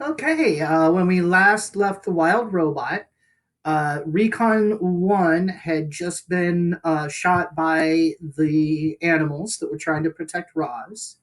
Okay, when we last left the wild robot, Recon 1 had just been shot by the animals that were trying to protect Roz,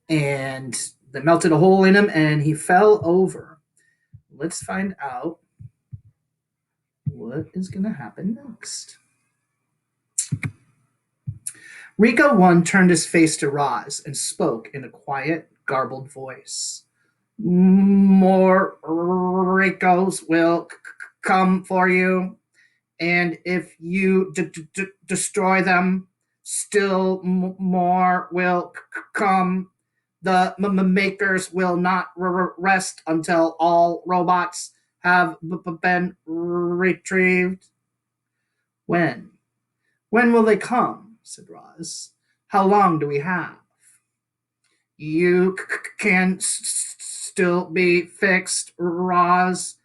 and they melted a hole in him and he fell over. Let's find out what is going to happen next. Rico 1 turned his face to Roz and spoke in a quiet, garbled voice. More Ricos will come for you, and if you destroy them, still more will come. The makers will not rest until all robots have been retrieved. When? When will they come? Said Roz. How long do we have? You can still be fixed, Roz.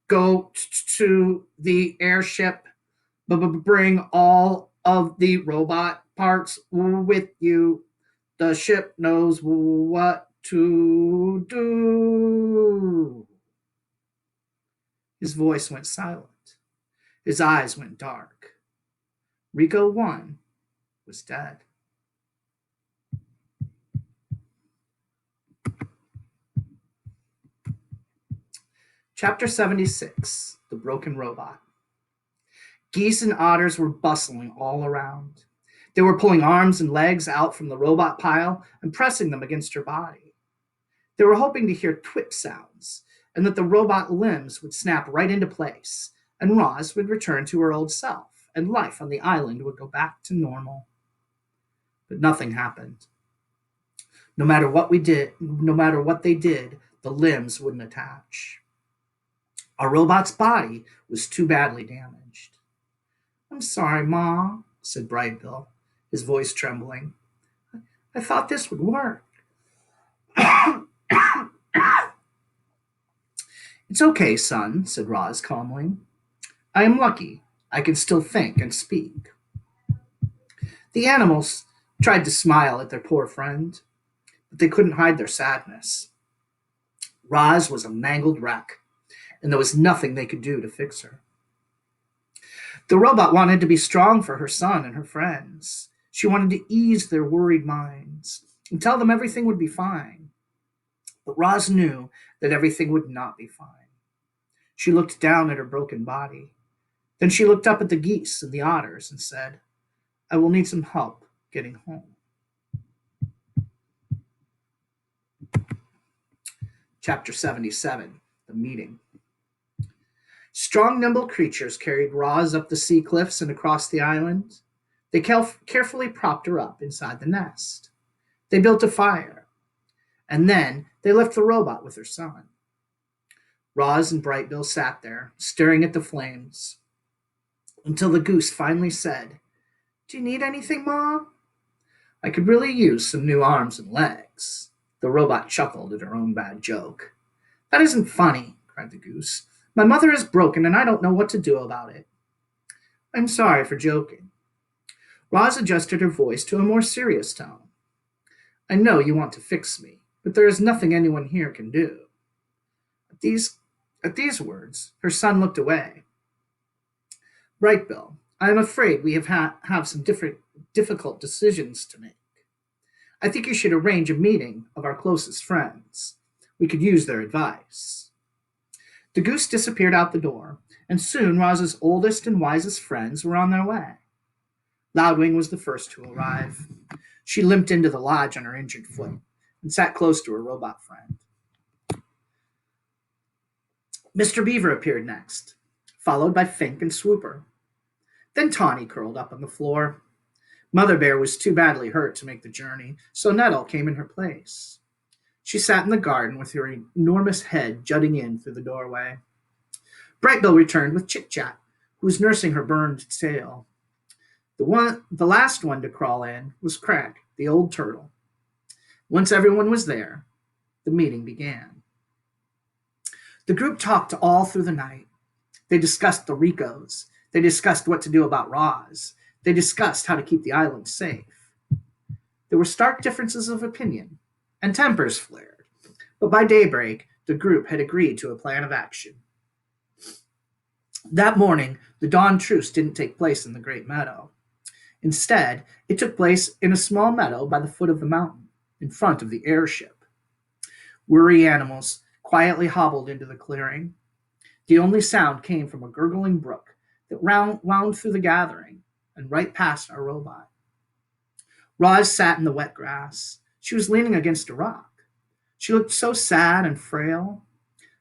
Go to the airship, bring all of the robot parts with you. The ship knows what to do. His voice went silent. His eyes went dark. Rico 1 was dead. Chapter 76, The Broken Robot. Geese and otters were bustling all around. They were pulling arms and legs out from the robot pile and pressing them against her body. They were hoping to hear twit sounds and that the robot limbs would snap right into place and Roz would return to her old self and life on the island would go back to normal. But nothing happened. No matter what they did, the limbs wouldn't attach. Our robot's body was too badly damaged. I'm sorry, Ma, said Brightbill, his voice trembling. I thought this would work. It's okay, son, said Roz calmly. I am lucky. I can still think and speak. The animals tried to smile at their poor friend, but they couldn't hide their sadness. Roz was a mangled wreck, and there was nothing they could do to fix her. The robot wanted to be strong for her son and her friends. She wanted to ease their worried minds and tell them everything would be fine. But Roz knew that everything would not be fine. She looked down at her broken body. Then she looked up at the geese and the otters and said, I will need some help getting home. Chapter 77, The Meeting. Strong, nimble creatures carried Roz up the sea cliffs and across the island. They carefully propped her up inside the nest. They built a fire, and then they left the robot with her son. Roz and Brightbill sat there, staring at the flames, until the goose finally said, Do you need anything, Ma? I could really use some new arms and legs. The robot chuckled at her own bad joke. That isn't funny, cried the goose. My mother is broken and I don't know what to do about it. I'm sorry for joking. Roz adjusted her voice to a more serious tone. I know you want to fix me, but there is nothing anyone here can do. At these words, her son looked away. Brightbill, I am afraid we have some difficult decisions to make. I think you should arrange a meeting of our closest friends. We could use their advice. The goose disappeared out the door, and soon Roz's oldest and wisest friends were on their way. Loudwing was the first to arrive. She limped into the lodge on her injured foot and sat close to her robot friend. Mr. Beaver appeared next, followed by Fink and Swooper. Then Tawny curled up on the floor. Mother Bear was too badly hurt to make the journey, so Nettle came in her place. She sat in the garden with her enormous head jutting in through the doorway. Brightbill returned with Chit Chat, who was nursing her burned tail. The last one to crawl in was Crack, the old turtle. Once everyone was there, the meeting began. The group talked all through the night. They discussed the Ricos. They discussed what to do about Roz. They discussed how to keep the island safe. There were stark differences of opinion, and tempers flared. But by daybreak, the group had agreed to a plan of action. That morning, the dawn truce didn't take place in the great meadow. Instead, it took place in a small meadow by the foot of the mountain, in front of the airship. Weary animals quietly hobbled into the clearing. The only sound came from a gurgling brook that wound through the gathering and right past our robot. Roz sat in the wet grass. She was leaning against a rock. She looked so sad and frail.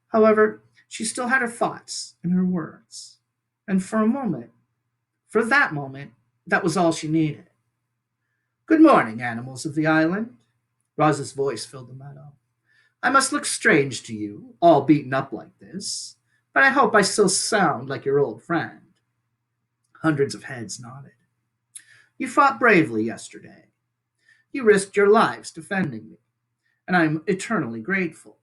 However, she still had her thoughts and her words. And for that moment, that was all she needed. Good morning, animals of the island. Roz's voice filled the meadow. I must look strange to you, all beaten up like this, but I hope I still sound like your old friend. Hundreds of heads nodded. You fought bravely yesterday. You risked your lives defending me, and I am eternally grateful.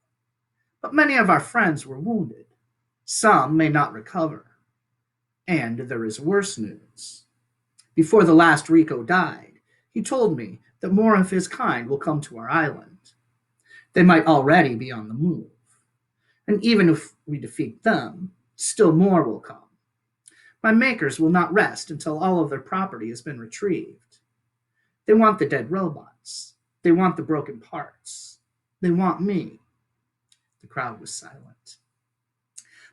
But many of our friends were wounded. Some may not recover. And there is worse news. Before the last Rico died, he told me that more of his kind will come to our island. They might already be on the move. And even if we defeat them, still more will come. My makers will not rest until all of their property has been retrieved. They want the dead robots. They want the broken parts. They want me. The crowd was silent.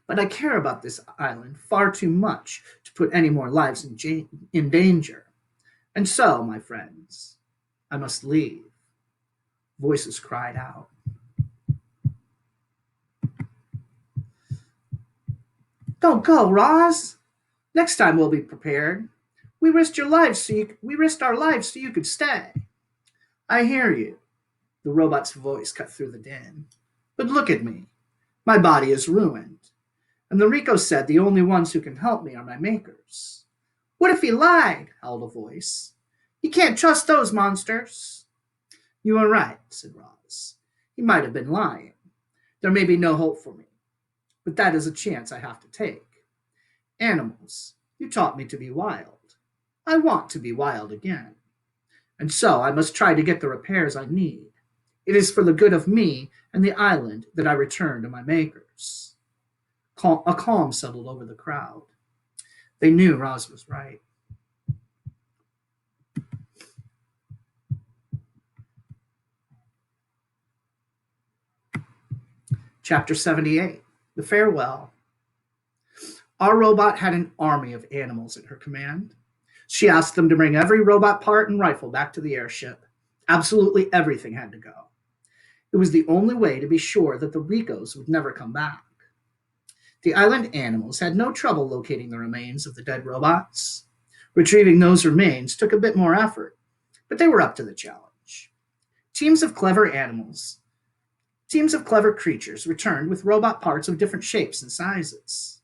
But I care about this island far too much to put any more lives in danger. And so, my friends, I must leave. Voices cried out. Don't go, Roz. Next time we'll be prepared. We risked our lives so you could stay. I hear you. The robot's voice cut through the din. But look at me. My body is ruined. And the Rico said the only ones who can help me are my makers. What if he lied? Howled a voice. You can't trust those monsters. You are right, said Roz. He might have been lying. There may be no hope for me, but that is a chance I have to take. Animals, you taught me to be wild. I want to be wild again. And so I must try to get the repairs I need. It is for the good of me and the island that I return to my makers. A calm settled over the crowd. They knew Roz was right. Chapter 78, The Farewell. Our robot had an army of animals at her command. She asked them to bring every robot part and rifle back to the airship. Absolutely everything had to go. It was the only way to be sure that the Ricos would never come back. The island animals had no trouble locating the remains of the dead robots. Retrieving those remains took a bit more effort, but they were up to the challenge. Teams of clever creatures returned with robot parts of different shapes and sizes.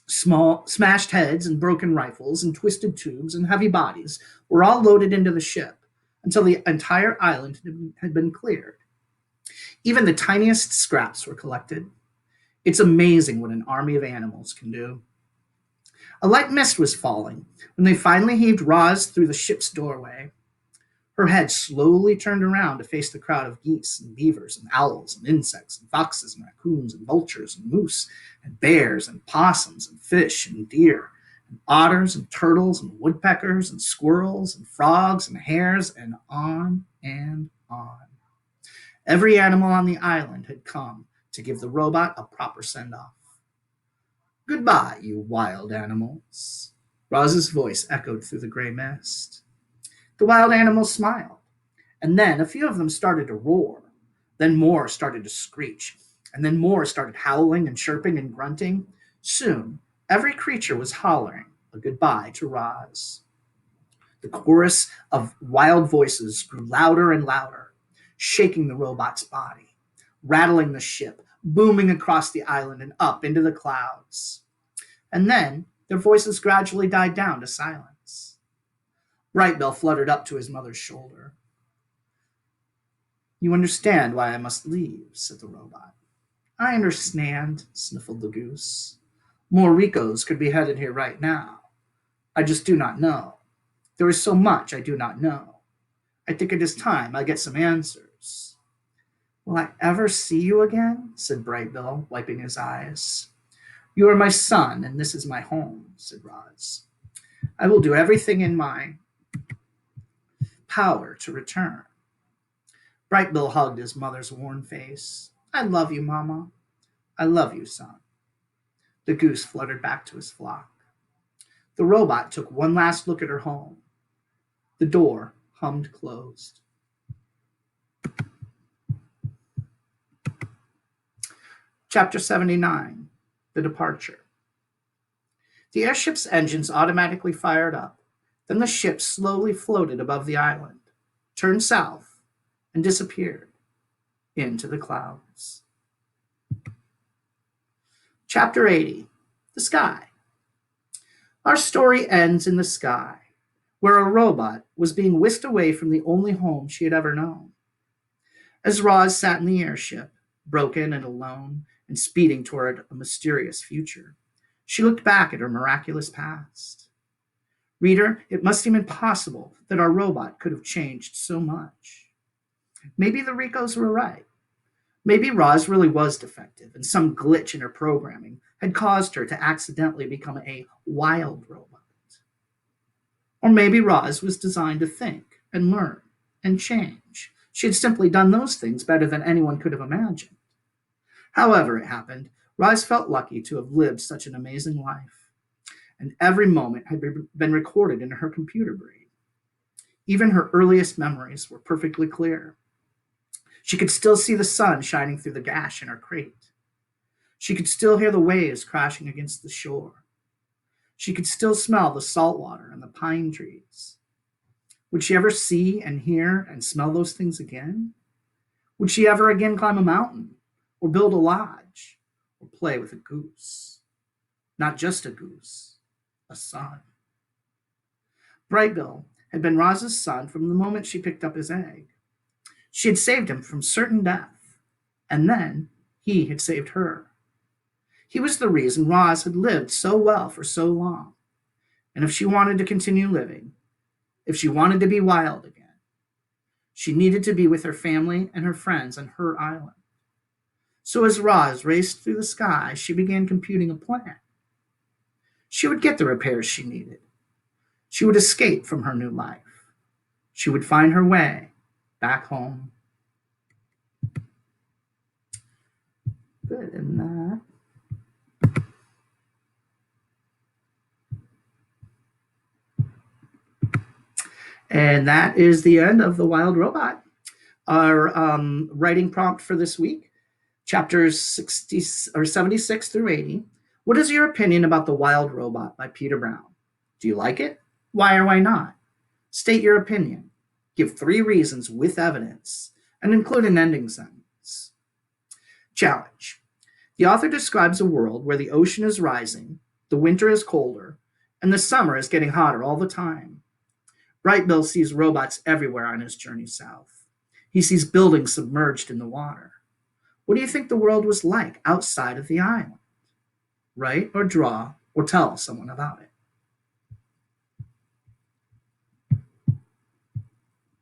Small, smashed heads and broken rifles and twisted tubes and heavy bodies were all loaded into the ship until the entire island had been cleared. Even the tiniest scraps were collected. It's amazing what an army of animals can do. A light mist was falling when they finally heaved Roz through the ship's doorway. Her head slowly turned around to face the crowd of geese and beavers and owls and insects and foxes and raccoons and vultures and moose and bears and possums and fish and deer and otters and turtles and woodpeckers and squirrels and frogs and hares and on and on. Every animal on the island had come to give the robot a proper send-off. Goodbye, you wild animals. Roz's voice echoed through the gray mist. The wild animals smiled, and then a few of them started to roar. Then more started to screech, and then more started howling and chirping and grunting. Soon, every creature was hollering a goodbye to Roz. The chorus of wild voices grew louder and louder, shaking the robot's body, rattling the ship, booming across the island and up into the clouds. And then their voices gradually died down to silence. Brightbell fluttered up to his mother's shoulder. You understand why I must leave, said the robot. I understand, sniffled the goose. More Ricos could be headed here right now. I just do not know. There is so much I do not know. I think it is time I get some answers. Will I ever see you again? Said Bright Bill, wiping his eyes. You are my son, and this is my home, said Roz. I will do everything in my power to return. Bright Bill hugged his mother's worn face. I love you, Mama. I love you, son. The goose fluttered back to his flock. The robot took one last look at her home. The door hummed closed. Chapter 79, The Departure. The airship's engines automatically fired up. Then the ship slowly floated above the island, turned south, and disappeared into the clouds. Chapter 80, The Sky. Our story ends in the sky, where a robot was being whisked away from the only home she had ever known. As Roz sat in the airship, broken and alone, and speeding toward a mysterious future, she looked back at her miraculous past. Reader, it must seem impossible that our robot could have changed so much. Maybe the Ricos were right. Maybe Roz really was defective, and some glitch in her programming had caused her to accidentally become a wild robot. Or maybe Roz was designed to think and learn and change. She had simply done those things better than anyone could have imagined. However it happened, Roz felt lucky to have lived such an amazing life, and every moment had been recorded in her computer brain. Even her earliest memories were perfectly clear. She could still see the sun shining through the gash in her crate. She could still hear the waves crashing against the shore. She could still smell the salt water and the pine trees. Would she ever see and hear and smell those things again? Would she ever again climb a mountain, or build a lodge, or play with a goose? Not just a goose, a son. Bright Bill had been Roz's son from the moment she picked up his egg. She had saved him from certain death, and then he had saved her. He was the reason Roz had lived so well for so long. And if she wanted to continue living, if she wanted to be wild again, she needed to be with her family and her friends on her island. So as Roz raced through the sky, she began computing a plan. She would get the repairs she needed. She would escape from her new life. She would find her way back home. Good, and that is the end of The Wild Robot. Our writing prompt for this week, chapters 76 through 80. What is your opinion about The Wild Robot by Peter Brown? Do you like it? Why or why not? State your opinion. Give 3 reasons with evidence, and include an ending sentence. Challenge. The author describes a world where the ocean is rising, the winter is colder, and the summer is getting hotter all the time. Bright Bill sees robots everywhere on his journey south. He sees buildings submerged in the water. What do you think the world was like outside of the island? Write or draw or tell someone about it.